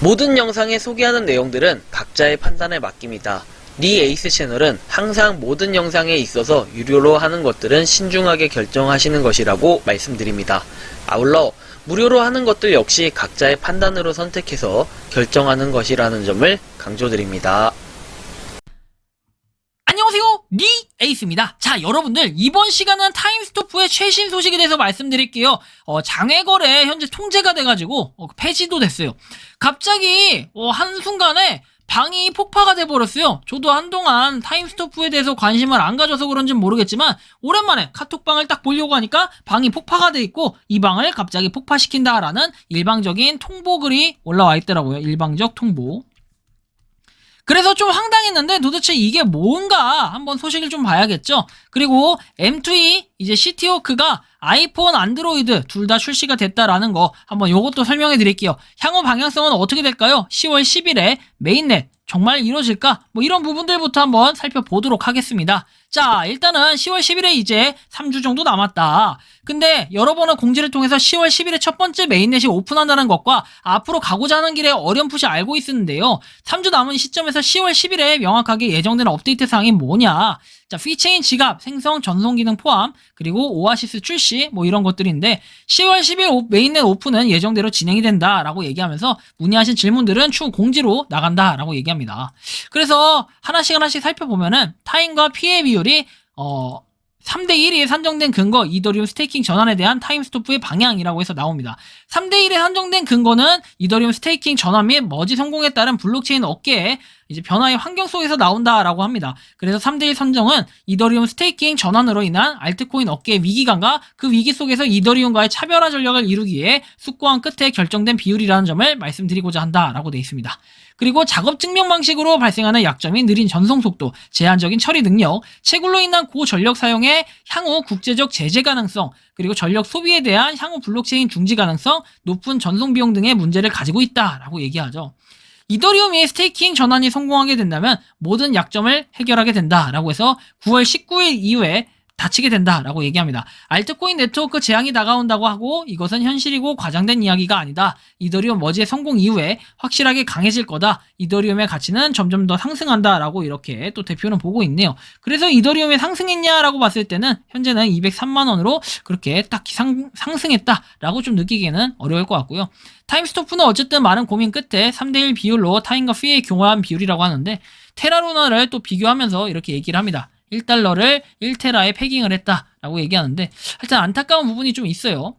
모든 영상에 소개하는 내용들은 각자의 판단에 맡깁니다. 니 에이스 채널은 항상 모든 영상에 있어서 유료로 하는 것들은 신중하게 결정하시는 것이라고 말씀드립니다. 아울러 무료로 하는 것들 역시 각자의 판단으로 선택해서 결정하는 것이라는 점을 강조드립니다. 안녕하세요, 니 에이스입니다. 자, 여러분들 이번 시간은 타임스토프의 최신 소식에 대해서 말씀드릴게요. 장외거래 현재 통제가 돼가지고 폐지도 됐어요. 갑자기 한순간에 방이 폭파가 돼버렸어요. 저도 한동안 타임스토프에 대해서 관심을 안 가져서 그런지는 모르겠지만 오랜만에 카톡방을 딱 보려고 하니까 방이 폭파가 돼 있고 이 방을 갑자기 폭파시킨다라는 일방적인 통보글이 올라와 있더라고요. 일방적 통보. 그래서 좀 황당했는데 도대체 이게 뭔가 한번 소식을 좀 봐야겠죠. 그리고 M2E 이제 시티호크가 아이폰, 안드로이드 둘 다 출시가 됐다라는 거 한번 요것도 설명해 드릴게요. 향후 방향성은 어떻게 될까요? 10월 10일에 메인넷 정말 이루어질까? 뭐 이런 부분들부터 한번 살펴보도록 하겠습니다. 자, 일단은 10월 10일에 이제 3주 정도 남았다. 근데 여러 번의 공지를 통해서 10월 10일에 첫 번째 메인넷이 오픈한다는 것과 앞으로 가고자 하는 길에 어렴풋이 알고 있었는데요. 3주 남은 시점에서 10월 10일에 명확하게 예정되는 업데이트 사항이 뭐냐? 자, 피체인 지갑, 생성, 전송 기능 포함, 그리고 오아시스 출시, 뭐 이런 것들인데 10월 10일 메인넷 오픈은 예정대로 진행이 된다라고 얘기하면서 문의하신 질문들은 추후 공지로 나간다라고 얘기합니다. 그래서 하나씩 살펴보면은 타임과 피해 비율이 3대1이 산정된 근거, 이더리움 스테이킹 전환에 대한 타임스토프의 방향이라고 해서 나옵니다. 3대1에 산정된 근거는 이더리움 스테이킹 전환 및 머지 성공에 따른 블록체인 업계의 이제 변화의 환경 속에서 나온다라고 합니다. 그래서 3대1 선정은 이더리움 스테이킹 전환으로 인한 알트코인 업계의 위기감과 그 위기 속에서 이더리움과의 차별화 전략을 이루기 위해 숙고한 끝에 결정된 비율이라는 점을 말씀드리고자 한다라고 되어 있습니다. 그리고 작업 증명 방식으로 발생하는 약점이 느린 전송 속도, 제한적인 처리 능력, 채굴로 인한 고전력 사용의 향후 국제적 제재 가능성, 그리고 전력 소비에 대한 향후 블록체인 중지 가능성, 높은 전송 비용 등의 문제를 가지고 있다라고 얘기하죠. 이더리움이 스테이킹 전환이 성공하게 된다면 모든 약점을 해결하게 된다라고 해서 9월 19일 이후에 닫히게 된다라고 얘기합니다. 알트코인 네트워크 재앙이 다가온다고 하고 이것은 현실이고 과장된 이야기가 아니다. 이더리움 머지의 성공 이후에 확실하게 강해질 거다. 이더리움의 가치는 점점 더 상승한다라고 이렇게 또 대표는 보고 있네요. 그래서 이더리움이 상승했냐라고 봤을 때는 현재는 203만 원으로 그렇게 딱히 상승했다라고 좀 느끼기에는 어려울 것 같고요. 타임스토프는 어쨌든 많은 고민 끝에 3대1 비율로 타임과 피의 교환 비율이라고 하는데 테라루나를 또 비교하면서 이렇게 얘기를 합니다. 1달러를 1테라에 패깅을 했다라고 얘기하는데 하여튼 안타까운 부분이 좀 있어요.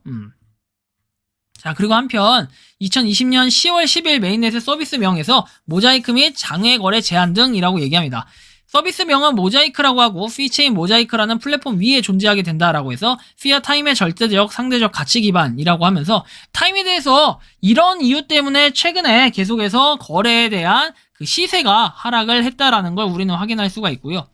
자, 그리고 한편 2020년 10월 10일 메인넷의 서비스명에서 모자이크 및 장외거래 제한 등이라고 얘기합니다. 서비스명은 모자이크라고 하고 피체인 모자이크라는 플랫폼 위에 존재하게 된다라고 해서 피아 타임의 절대적 상대적 가치 기반이라고 하면서 타임에 대해서 이런 이유 때문에 최근에 계속해서 거래에 대한 그 시세가 하락을 했다라는 걸 우리는 확인할 수가 있고요.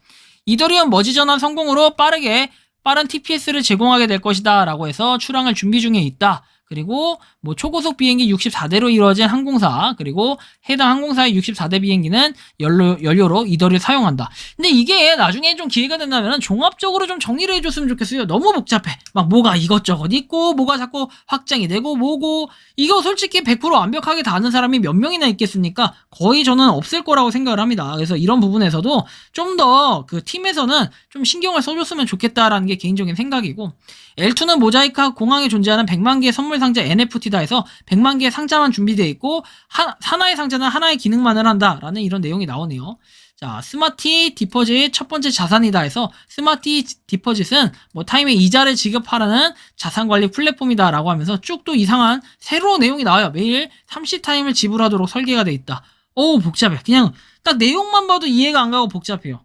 이더리움 머지 전환 성공으로 빠른 TPS를 제공하게 될 것이다 라고 해서 출항을 준비 중에 있다. 그리고 뭐 초고속 비행기 64대로 이루어진 항공사, 그리고 해당 항공사의 64대 비행기는 연료로 이더를 사용한다. 근데 이게 나중에 좀 기회가 된다면 종합적으로 좀 정리를 해줬으면 좋겠어요. 너무 복잡해. 막 뭐가 이것저것 있고 뭐가 자꾸 확장이 되고 뭐고, 이거 솔직히 100% 완벽하게 다 아는 사람이 몇 명이나 있겠습니까? 거의 저는 없을 거라고 생각을 합니다. 그래서 이런 부분에서도 좀 더 그 팀에서는 좀 신경을 써줬으면 좋겠다라는 게 개인적인 생각이고, L2는 모자이크와 공항에 존재하는 100만 개의 선물 상자 NFT다 해서 100만 개의 상자만 준비되어 있고 하나의 상자는 하나의 기능만을 한다라는 이런 내용이 나오네요. 자, 스마티 디퍼짓 첫 번째 자산이다 해서 스마티 디퍼짓은 뭐 타임에 이자를 지급하라는 자산관리 플랫폼이다라고 하면서 쭉 또 이상한 새로운 내용이 나와요. 매일 30타임을 지불하도록 설계가 돼 있다. 어우, 복잡해. 그냥 딱 내용만 봐도 이해가 안 가고 복잡해요.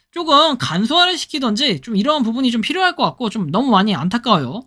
조금 간소화를 시키던지 좀 이러한 부분이 좀 필요할 것 같고 좀 너무 많이 안타까워요.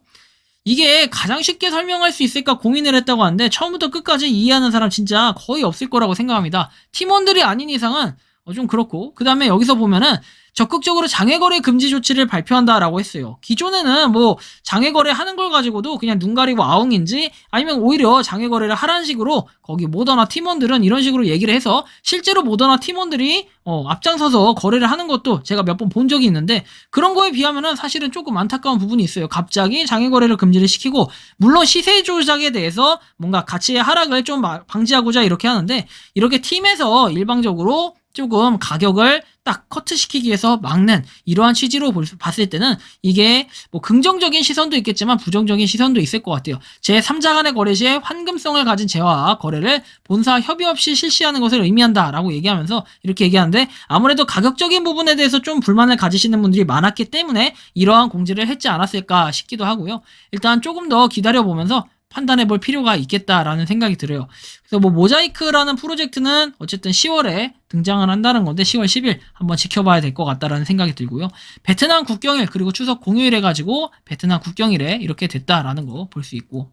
이게 가장 쉽게 설명할 수 있을까 고민을 했다고 하는데 처음부터 끝까지 이해하는 사람 진짜 거의 없을 거라고 생각합니다. 팀원들이 아닌 이상은 좀 그렇고, 그 다음에 여기서 보면은 적극적으로 장외거래 금지 조치를 발표한다라고 했어요. 기존에는 뭐 장외거래 하는 걸 가지고도 그냥 눈 가리고 아웅인지 아니면 오히려 장외거래를 하라는 식으로 거기 모더나 팀원들은 이런 식으로 얘기를 해서 실제로 모더나 팀원들이 앞장서서 거래를 하는 것도 제가 몇 번 본 적이 있는데, 그런 거에 비하면은 사실은 조금 안타까운 부분이 있어요. 갑자기 장외거래를 금지를 시키고, 물론 시세 조작에 대해서 뭔가 가치의 하락을 좀 방지하고자 이렇게 하는데, 이렇게 팀에서 일방적으로 조금 가격을 딱 커트시키기 위해서 막는 이러한 취지로 봤을 때는 이게 뭐 긍정적인 시선도 있겠지만 부정적인 시선도 있을 것 같아요. 제3자 간의 거래 시에 환금성을 가진 재화와 거래를 본사 협의 없이 실시하는 것을 의미한다라고 얘기하면서 이렇게 얘기하는데, 아무래도 가격적인 부분에 대해서 좀 불만을 가지시는 분들이 많았기 때문에 이러한 공지를 했지 않았을까 싶기도 하고요. 일단 조금 더 기다려보면서 판단해 볼 필요가 있겠다라는 생각이 들어요. 그래서 뭐 모자이크라는 프로젝트는 어쨌든 10월에 등장을 한다는 건데 10월 10일 한번 지켜봐야 될 것 같다라는 생각이 들고요. 베트남 국경일 그리고 추석 공휴일 해가지고 베트남 국경일에 이렇게 됐다라는 거 볼 수 있고,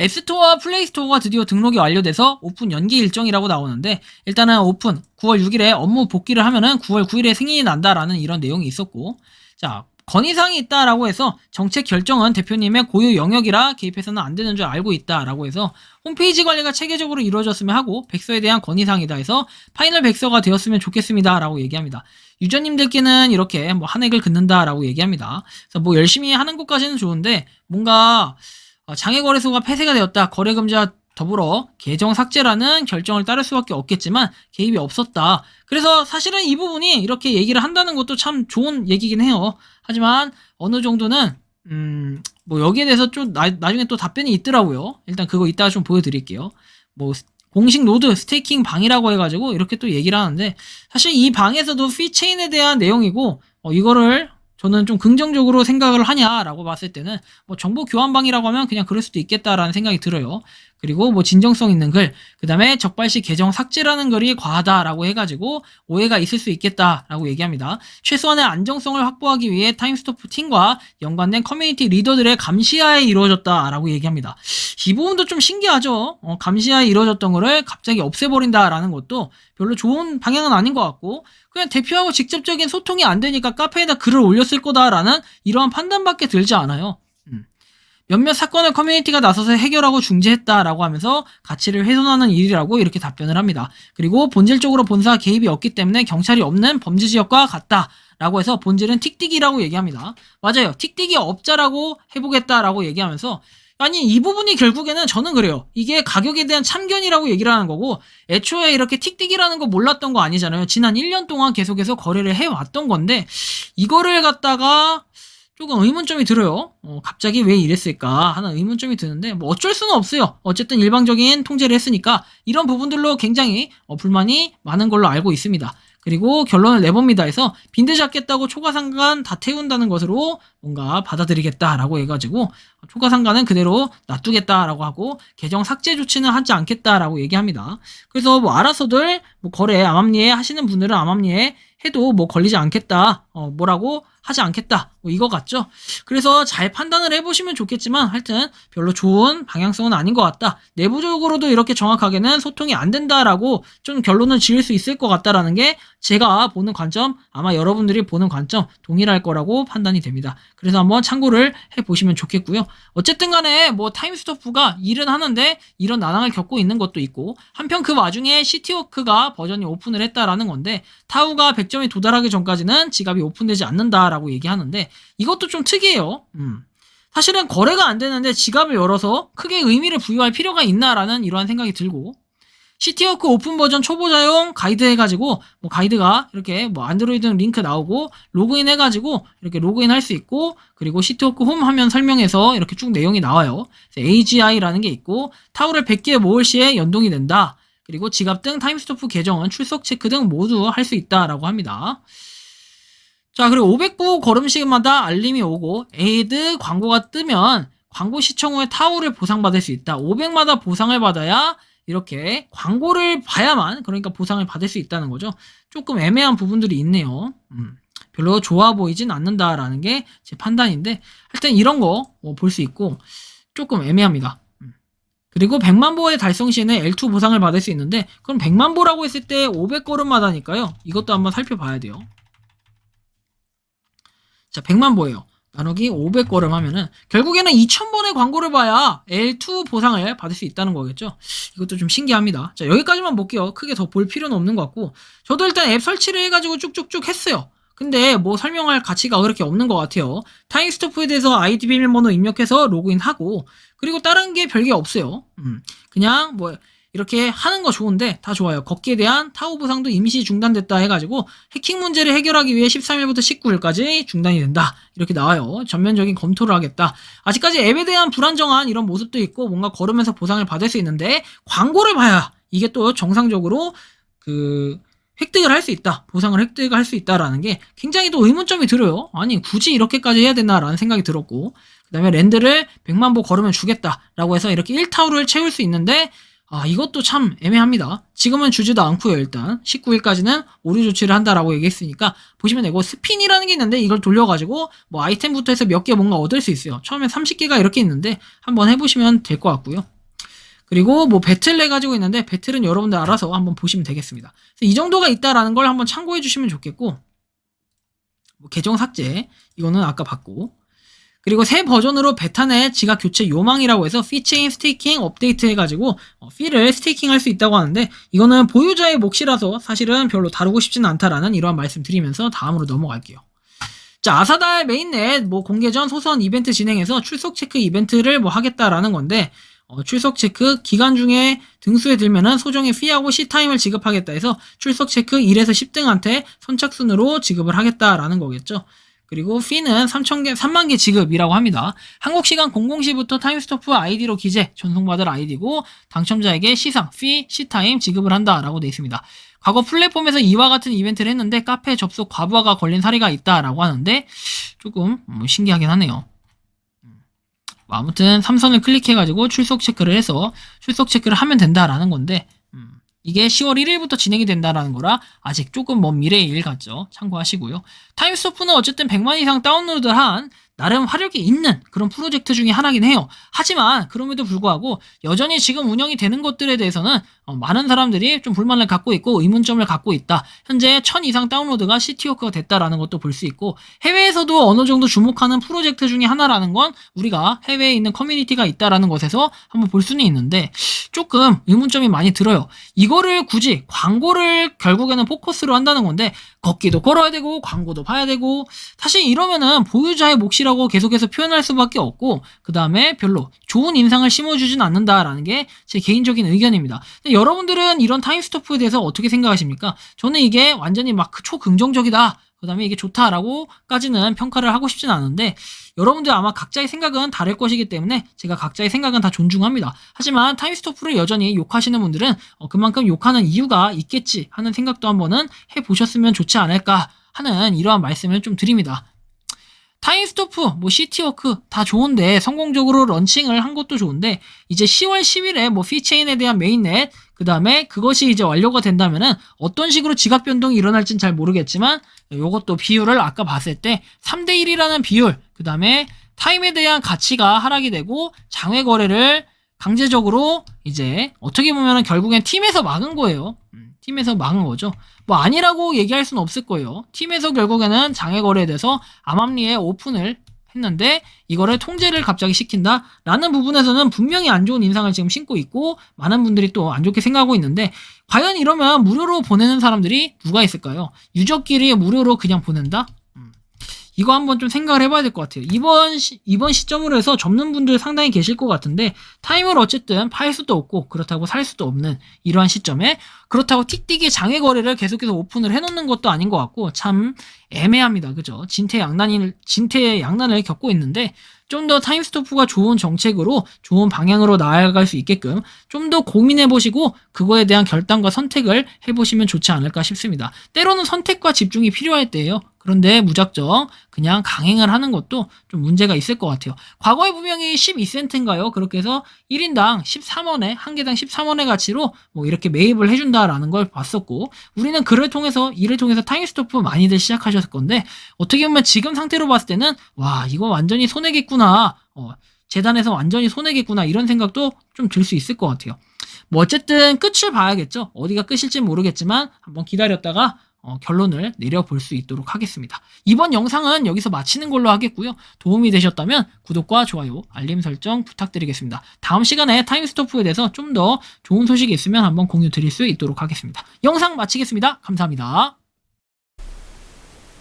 앱스토어와 플레이스토어가 드디어 등록이 완료돼서 오픈 연기 일정이라고 나오는데, 일단은 오픈 9월 6일에 업무 복귀를 하면은 9월 9일에 승인이 난다라는 이런 내용이 있었고, 자, 건의사항이 있다라고 해서 정책 결정은 대표님의 고유 영역이라 개입해서는 안 되는 줄 알고 있다라고 해서 홈페이지 관리가 체계적으로 이루어졌으면 하고 백서에 대한 건의사항이다 해서 파이널 백서가 되었으면 좋겠습니다라고 얘기합니다. 유저님들께는 이렇게 뭐 한획을 긋는다라고 얘기합니다. 그래서 뭐 열심히 하는 것까지는 좋은데, 뭔가 장외거래소가 폐쇄가 되었다, 거래금지와 더불어 계정 삭제라는 결정을 따를 수밖에 없겠지만 개입이 없었다. 그래서 사실은 이 부분이 이렇게 얘기를 한다는 것도 참 좋은 얘기긴 해요. 하지만 어느 정도는 뭐 여기에 대해서 좀 나중에 또 답변이 있더라고요. 일단 그거 이따가 좀 보여드릴게요. 뭐 공식 노드 스테이킹 방이라고 해가지고 이렇게 또 얘기를 하는데, 사실 이 방에서도 피체인에 대한 내용이고, 이거를 저는 좀 긍정적으로 생각을 하냐라고 봤을 때는 뭐 정보 교환방이라고 하면 그냥 그럴 수도 있겠다라는 생각이 들어요. 그리고 뭐 진정성 있는 글, 그 다음에 적발시 계정 삭제라는 글이 과하다라고 해가지고 오해가 있을 수 있겠다라고 얘기합니다. 최소한의 안정성을 확보하기 위해 타임스토프 팀과 연관된 커뮤니티 리더들의 감시하에 이루어졌다라고 얘기합니다. 이 부분도 좀 신기하죠. 감시하에 이루어졌던 거를 갑자기 없애버린다라는 것도 별로 좋은 방향은 아닌 것 같고, 그냥 대표하고 직접적인 소통이 안 되니까 카페에다 글을 올렸을 거다라는 이러한 판단밖에 들지 않아요. 몇몇 사건을 커뮤니티가 나서서 해결하고 중재했다라고 하면서 가치를 훼손하는 일이라고 이렇게 답변을 합니다. 그리고 본질적으로 본사 개입이 없기 때문에 경찰이 없는 범죄 지역과 같다라고 해서 본질은 틱틱이라고 얘기합니다. 맞아요. 틱틱이 업자라고 해보겠다라고 얘기하면서, 아니 이 부분이 결국에는 저는 그래요. 이게 가격에 대한 참견이라고 얘기를 하는 거고, 애초에 이렇게 틱틱이라는 거 몰랐던 거 아니잖아요. 지난 1년 동안 계속해서 거래를 해왔던 건데 이거를 갖다가 조금 의문점이 들어요. 갑자기 왜 이랬을까 하는 의문점이 드는데, 뭐 어쩔 수는 없어요. 어쨌든 일방적인 통제를 했으니까 이런 부분들로 굉장히 불만이 많은 걸로 알고 있습니다. 그리고 결론을 내봅니다 해서 빈대 잡겠다고 초과상관 다 태운다는 것으로 뭔가 받아들이겠다라고 해가지고 초과상관은 그대로 놔두겠다라고 하고 계정 삭제 조치는 하지 않겠다라고 얘기합니다. 그래서 뭐 알아서들 뭐 거래 암암리에 하시는 분들은 암암리에 해도 뭐 걸리지 않겠다, 뭐라고 하지 않겠다, 뭐 이거 같죠. 그래서 잘 판단을 해보시면 좋겠지만 하여튼 별로 좋은 방향성은 아닌 것 같다. 내부적으로도 이렇게 정확하게는 소통이 안 된다라고 좀 결론을 지을 수 있을 것 같다라는 게 제가 보는 관점, 아마 여러분들이 보는 관점 동일할 거라고 판단이 됩니다. 그래서 한번 참고를 해보시면 좋겠고요. 어쨌든 간에 뭐 타임스토프가 일은 하는데 이런 난항을 겪고 있는 것도 있고, 한편 그 와중에 시티워크가 버전이 오픈을 했다라는 건데, 타우가 100점에 도달하기 전까지는 지갑이 오픈되지 않는다라고 얘기하는데, 이것도 좀 특이해요. 사실은 거래가 안 되는데 지갑을 열어서 크게 의미를 부여할 필요가 있나라는 이러한 생각이 들고, 시티워크 오픈 버전 초보자용 가이드 해가지고 뭐 가이드가 이렇게 뭐 안드로이드 링크 나오고 로그인 해가지고 이렇게 로그인 할 수 있고, 그리고 시티워크 홈 화면 설명에서 이렇게 쭉 내용이 나와요. AGI라는 게 있고, 타우를 100개 모을 시에 연동이 된다. 그리고 지갑 등 타임스토프 계정은 출석 체크 등 모두 할 수 있다라고 합니다. 자, 그리고 500부 걸음씩마다 알림이 오고 에이드 광고가 뜨면 광고 시청 후에 타우를 보상받을 수 있다. 500마다 보상을 받아야 이렇게 광고를 봐야만, 그러니까 보상을 받을 수 있다는 거죠. 조금 애매한 부분들이 있네요. 별로 좋아 보이진 않는다라는 게 제 판단인데, 하여튼 이런 거 볼 수 있고 조금 애매합니다. 그리고 100만보의 달성 시에는 L2 보상을 받을 수 있는데, 그럼 100만보라고 했을 때 500걸음마다니까요. 이것도 한번 살펴봐야 돼요. 자, 100만보예요. 나누기 500걸음 하면은 결국에는 2000번의 광고를 봐야 L2 보상을 받을 수 있다는 거겠죠. 이것도 좀 신기합니다. 자, 여기까지만 볼게요. 크게 더 볼 필요는 없는 것 같고, 저도 일단 앱 설치를 해가지고 쭉쭉쭉 했어요. 근데 뭐 설명할 가치가 그렇게 없는 것 같아요. 타임스토프에 대해서 아이디 비밀번호 입력해서 로그인하고, 그리고 다른 게 별게 없어요. 그냥 뭐 이렇게 하는 거 좋은데 다 좋아요. 걷기에 대한 타워 보상도 임시 중단됐다 해가지고 해킹 문제를 해결하기 위해 13일부터 19일까지 중단이 된다. 이렇게 나와요. 전면적인 검토를 하겠다. 아직까지 앱에 대한 불안정한 이런 모습도 있고, 뭔가 걸으면서 보상을 받을 수 있는데 광고를 봐야 이게 또 정상적으로 획득을 할 수 있다. 보상을 획득할 수 있다라는 게 굉장히 또 의문점이 들어요. 아니, 굳이 이렇게까지 해야 되나라는 생각이 들었고, 그 다음에 랜드를 100만보 걸으면 주겠다라고 해서 이렇게 1타워를 채울 수 있는데, 이것도 참 애매합니다. 지금은 주지도 않고요. 일단 19일까지는 오류 조치를 한다라고 얘기했으니까, 보시면 되고, 스핀이라는 게 있는데 이걸 돌려가지고 뭐 아이템부터 해서 몇 개 뭔가 얻을 수 있어요. 처음에 30개가 이렇게 있는데 한번 해보시면 될 것 같고요. 그리고 뭐 배틀 해가지고 있는데, 배틀은 여러분들 알아서 한번 보시면 되겠습니다. 이 정도가 있다라는 걸 한번 참고해 주시면 좋겠고, 뭐 계정 삭제 이거는 아까 봤고, 그리고 새 버전으로 베타 내 지갑 교체 요망이라고 해서 피체인 스테이킹 업데이트 해가지고 피를 스테이킹 할 수 있다고 하는데, 이거는 보유자의 몫이라서 사실은 별로 다루고 싶지는 않다라는 이러한 말씀 드리면서 다음으로 넘어갈게요. 자, 아사달 메인넷 뭐 공개 전 소소한 이벤트 진행해서 출석 체크 이벤트를 뭐 하겠다라는 건데, 출석 체크 기간 중에 등수에 들면은 소정의 피하고 C타임을 지급하겠다 해서 출석 체크 1에서 10등한테 선착순으로 지급을 하겠다라는 거겠죠. 그리고 피는 3만 개 지급이라고 합니다. 한국 시간 00시부터 타임스토프 아이디로 기재 전송받을 아이디고, 당첨자에게 시상, 피, C타임 지급을 한다라고 되어 있습니다. 과거 플랫폼에서 이와 같은 이벤트를 했는데 카페 접속 과부하가 걸린 사례가 있다라고 하는데, 조금 신기하긴 하네요. 아무튼 삼선을 클릭해가지고 출석 체크를 해서 출석 체크를 하면 된다라는 건데, 이게 10월 1일부터 진행이 된다라는 거라 아직 조금 먼 미래의 일 같죠. 참고하시고요. 타임스토프는 어쨌든 100만 이상 다운로드한 나름 화력이 있는 그런 프로젝트 중에 하나긴 해요. 하지만 그럼에도 불구하고 여전히 지금 운영이 되는 것들에 대해서는 많은 사람들이 좀 불만을 갖고 있고 의문점을 갖고 있다. 현재 1000 이상 다운로드가 시티워크가 됐다라는 것도 볼 수 있고, 해외에서도 어느 정도 주목하는 프로젝트 중에 하나라는 건 우리가 해외에 있는 커뮤니티가 있다라는 것에서 한번 볼 수는 있는데, 조금 의문점이 많이 들어요. 이거를 굳이 광고를 결국에는 포커스로 한다는 건데, 걷기도 걸어야 되고 광고도 봐야 되고, 사실 이러면은 보유자의 몫이라고 계속해서 표현할 수밖에 없고, 그 다음에 별로 좋은 인상을 심어주진 않는다라는 게 제 개인적인 의견입니다. 근데 여러분들은 이런 타임스토프에 대해서 어떻게 생각하십니까? 저는 이게 완전히 막 초긍정적이다, 그 다음에 이게 좋다라고까지는 평가를 하고 싶진 않은데, 여러분들 아마 각자의 생각은 다를 것이기 때문에 제가 각자의 생각은 다 존중합니다. 하지만 타임스토프를 여전히 욕하시는 분들은 그만큼 욕하는 이유가 있겠지 하는 생각도 한번은 해보셨으면 좋지 않을까 하는 이러한 말씀을 좀 드립니다. 타임스토프, 뭐 시티워크 다 좋은데, 성공적으로 런칭을 한 것도 좋은데, 이제 10월 10일에 뭐 피체인에 대한 메인넷, 그 다음에 그것이 이제 완료가 된다면은 어떤 식으로 지각 변동이 일어날진 잘 모르겠지만, 요것도 비율을 아까 봤을 때 3대1이라는 비율, 그 다음에 타임에 대한 가치가 하락이 되고, 장외 거래를 강제적으로 이제 어떻게 보면은 결국엔 팀에서 막은 거예요. 팀에서 막은 거죠. 뭐 아니라고 얘기할 수는 없을 거예요. 팀에서 결국에는 장외 거래에 대해서 암암리에 오픈을 했는데, 이거를 통제를 갑자기 시킨다 라는 부분에서는 분명히 안 좋은 인상을 지금 신고 있고, 많은 분들이 또 안 좋게 생각하고 있는데, 과연 이러면 무료로 보내는 사람들이 누가 있을까요? 유저끼리 무료로 그냥 보낸다? 이거 한번 좀 생각을 해봐야 될 것 같아요. 이번 시점으로 해서 접는 분들 상당히 계실 것 같은데, 타임을 어쨌든 팔 수도 없고 그렇다고 살 수도 없는 이러한 시점에, 그렇다고 틱틱이 장외 거래를 계속해서 오픈을 해놓는 것도 아닌 것 같고, 참 애매합니다. 그죠? 진퇴양난을 겪고 있는데, 좀 더 타임스토프가 좋은 정책으로 좋은 방향으로 나아갈 수 있게끔 좀 더 고민해보시고 그거에 대한 결단과 선택을 해보시면 좋지 않을까 싶습니다. 때로는 선택과 집중이 필요할 때예요. 그런데 무작정 그냥 강행을 하는 것도 좀 문제가 있을 것 같아요. 과거에 분명히 12센트인가요? 그렇게 해서 1인당 13원에, 한 개당 13원의 가치로 뭐 이렇게 매입을 해준다라는 걸 봤었고, 우리는 이를 통해서 타임스토프 많이들 시작하셨을 건데, 어떻게 보면 지금 상태로 봤을 때는 와, 이거 완전히 손해겠구나, 재단에서 완전히 손해겠구나 이런 생각도 좀 들 수 있을 것 같아요. 뭐 어쨌든 끝을 봐야겠죠. 어디가 끝일지 모르겠지만 한번 기다렸다가 결론을 내려볼 수 있도록 하겠습니다. 이번 영상은 여기서 마치는 걸로 하겠고요. 도움이 되셨다면 구독과 좋아요, 알림 설정 부탁드리겠습니다. 다음 시간에 타임스토프에 대해서 좀 더 좋은 소식이 있으면 한번 공유 드릴 수 있도록 하겠습니다. 영상 마치겠습니다. 감사합니다.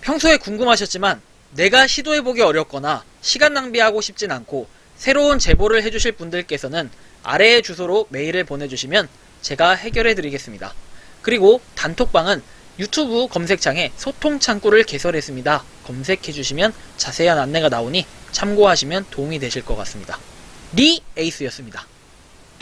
평소에 궁금하셨지만 내가 시도해보기 어렵거나 시간 낭비하고 싶진 않고 새로운 제보를 해주실 분들께서는 아래의 주소로 메일을 보내주시면 제가 해결해드리겠습니다. 그리고 단톡방은 유튜브 검색창에 소통 창구를 개설했습니다. 검색해주시면 자세한 안내가 나오니 참고하시면 도움이 되실 것 같습니다. 리 에이스였습니다.